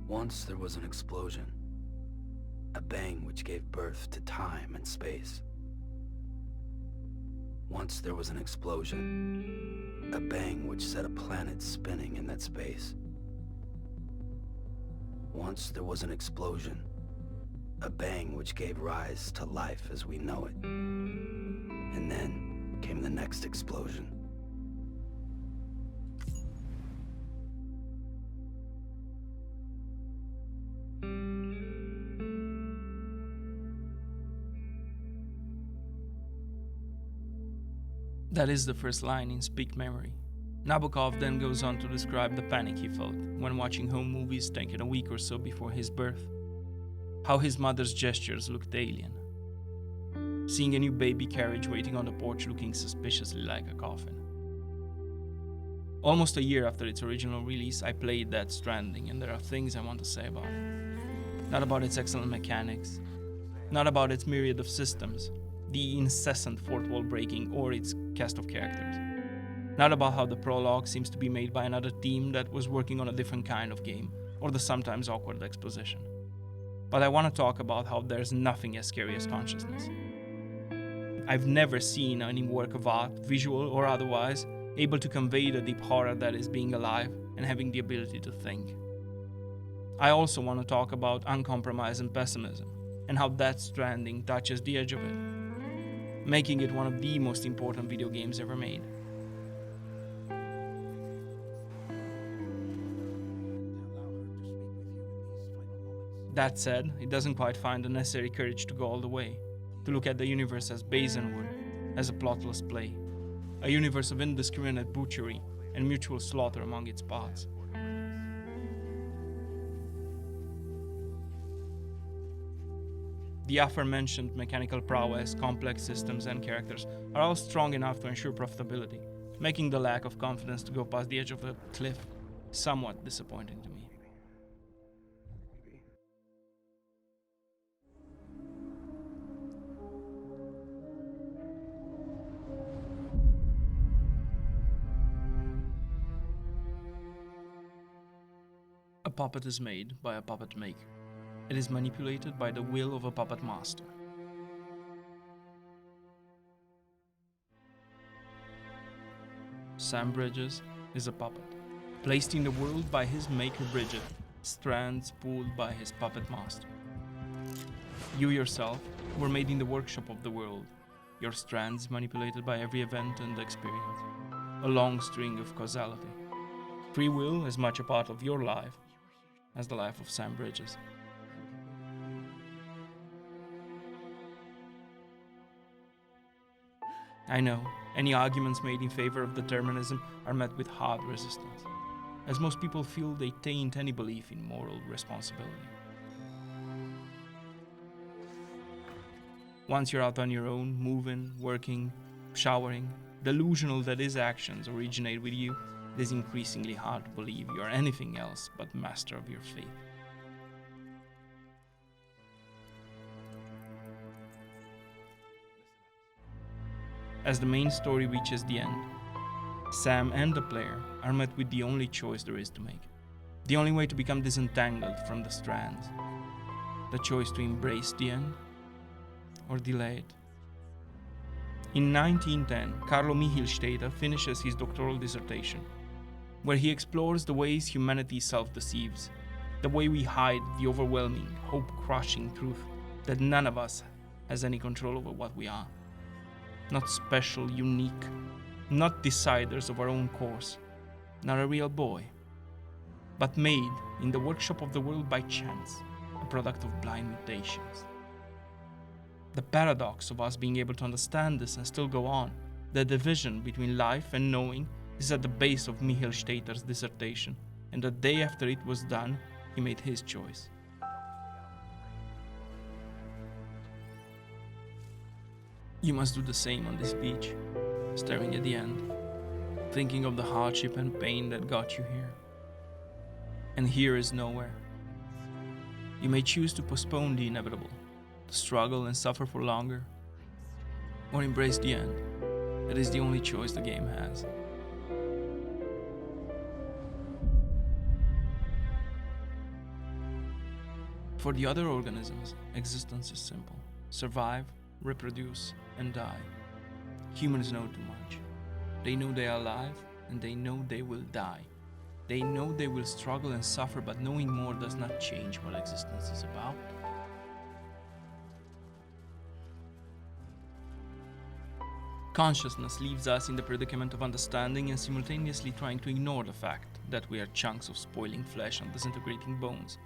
Once there was an explosion, a bang which gave birth to time and space. Once there was an explosion, a bang which set a planet spinning in that space. Once there was an explosion, a bang which gave rise to life as we know it. And then came the next explosion. That is the first line in Speak Memory. Nabokov then goes on to describe the panic he felt when watching home movies taken a week or so before his birth. How his mother's gestures looked alien. Seeing a new baby carriage waiting on the porch looking suspiciously like a coffin. Almost a year after its original release, I played Death Stranding, and there are things I want to say about it. Not about its excellent mechanics, not about its myriad of systems, the incessant fourth wall breaking, or its cast of characters. Not about how the prologue seems to be made by another team that was working on a different kind of game, or the sometimes awkward exposition. But I want to talk about how there's nothing as scary as consciousness. I've never seen any work of art, visual or otherwise, able to convey the deep horror that is being alive and having the ability to think. I also want to talk about uncompromising pessimism, and how Death Stranding touches the edge of it, making it one of the most important video games ever made. That said, it doesn't quite find the necessary courage to go all the way, to look at the universe as Bahnsen would, as a plotless play, a universe of indiscriminate butchery and mutual slaughter among its parts. The aforementioned mechanical prowess, complex systems, and characters are all strong enough to ensure profitability, making the lack of confidence to go past the edge of a cliff somewhat disappointing to me. A puppet is made by a puppet maker. It is manipulated by the will of a puppet master. Sam Bridges is a puppet, placed in the world by his maker Bridget, strands pulled by his puppet master. You yourself were made in the workshop of the world, your strands manipulated by every event and experience, a long string of causality. Free will as much a part of your life as the life of Sam Bridges. I know, any arguments made in favor of determinism are met with hard resistance, as most people feel they taint any belief in moral responsibility. Once you're out on your own, moving, working, showering, delusional that his actions originate with you, it is increasingly hard to believe you are anything else but master of your fate. As the main story reaches the end, Sam and the player are met with the only choice there is to make. The only way to become disentangled from the strands. The choice to embrace the end or delay it. In 1910, Carlo Michelstaedter finishes his doctoral dissertation, where he explores the ways humanity self-deceives, the way we hide the overwhelming, hope-crushing truth that none of us has any control over what we are. Not special, unique, not deciders of our own course, not a real boy, but made in the workshop of the world by chance, a product of blind mutations. The paradox of us being able to understand this and still go on, the division between life and knowing, is at the base of Michelstaedter's dissertation, and the day after it was done, he made his choice. You must do the same on this beach, staring at the end, thinking of the hardship and pain that got you here. And here is nowhere. You may choose to postpone the inevitable, to struggle and suffer for longer, or embrace the end. That is the only choice the game has. For the other organisms, existence is simple. Survive, reproduce, and die. Humans know too much. They know they are alive, and they know they will die. They know they will struggle and suffer, but knowing more does not change what existence is about. Consciousness leaves us in the predicament of understanding and simultaneously trying to ignore the fact that we are chunks of spoiling flesh and disintegrating bones.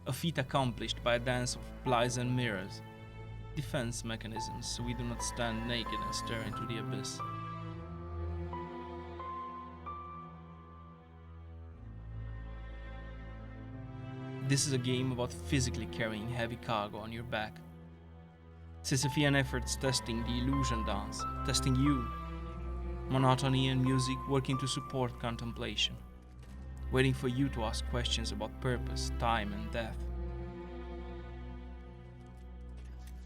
A feat accomplished by a dance of lies and mirrors. Defense mechanisms so we do not stand naked and stare into the abyss. This is a game about physically carrying heavy cargo on your back. Sisyphean efforts testing the illusion dance, testing you. Monotony and music working to support contemplation. Waiting for you to ask questions about purpose, time, and death.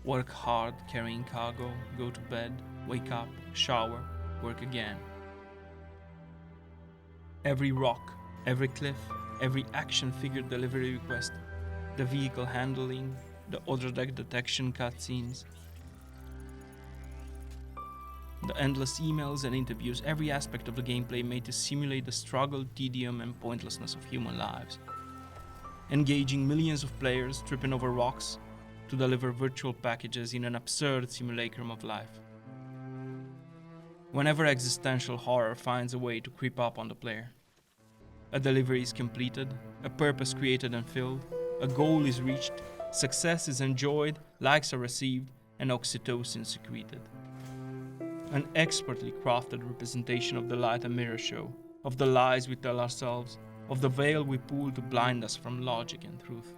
Work hard carrying cargo, go to bed, wake up, shower, work again. Every rock, every cliff, every action figure delivery request, the vehicle handling, the other deck detection cutscenes, the endless emails and interviews, every aspect of the gameplay made to simulate the struggle, tedium, and pointlessness of human lives. Engaging millions of players tripping over rocks to deliver virtual packages in an absurd simulacrum of life. Whenever existential horror finds a way to creep up on the player, a delivery is completed, a purpose created and filled, a goal is reached, success is enjoyed, likes are received, and oxytocin secreted. An expertly crafted representation of the light and mirror show, of the lies we tell ourselves, of the veil we pull to blind us from logic and truth.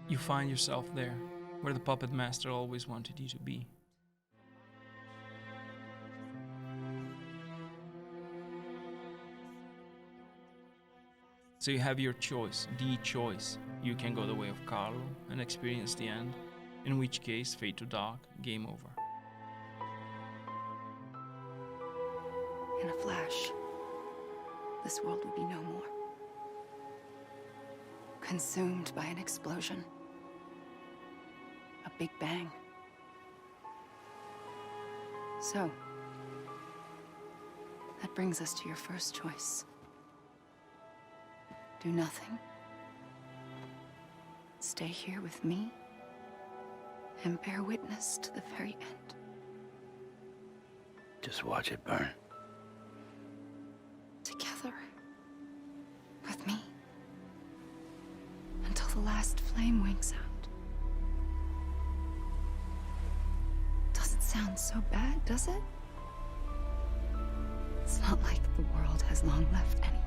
You find yourself there, where the puppet master always wanted you to be. So you have your choice, the choice. You can go the way of Carlo and experience the end, in which case fade to dark, game over. In a flash, this world would be no more. Consumed by an explosion. A big bang. So, that brings us to your first choice. Do nothing. Stay here with me and bear witness to the very end. Just watch it burn. Together. With me. Until the last flame winks out. Doesn't sound so bad, does it? It's not like the world has long left anyway.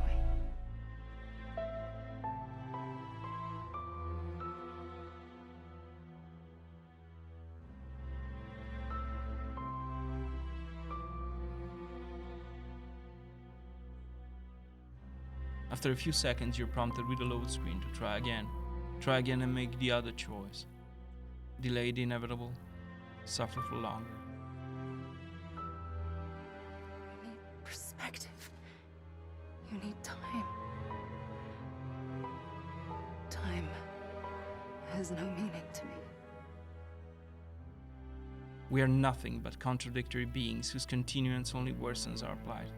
After a few seconds, you're prompted with a load screen to try again. Try again and make the other choice. Delay the inevitable. Suffer for longer. You need perspective. You need time. Time has no meaning to me. We are nothing but contradictory beings whose continuance only worsens our plight.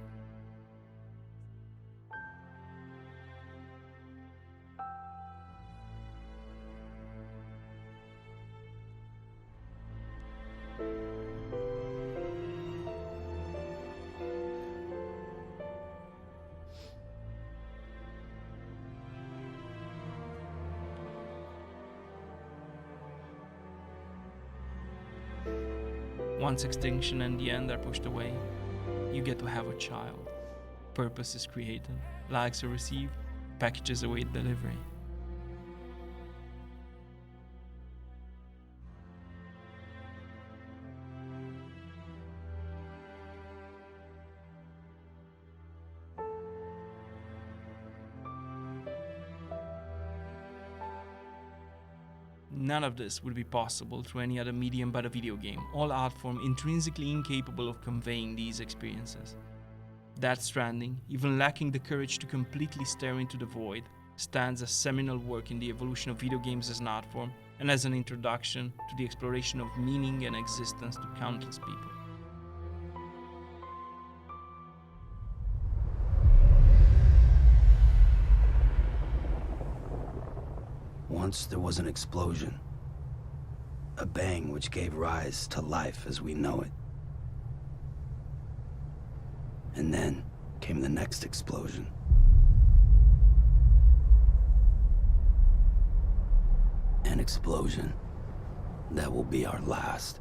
Once extinction and the end are pushed away, you get to have a child. Purpose is created, likes are received, packages await delivery. None of this would be possible through any other medium but a video game, all art form intrinsically incapable of conveying these experiences. Death Stranding, even lacking the courage to completely stare into the void, stands as seminal work in the evolution of video games as an art form and as an introduction to the exploration of meaning and existence to countless people. Once there was an explosion. A bang which gave rise to life as we know it. And then came the next explosion. An explosion that will be our last.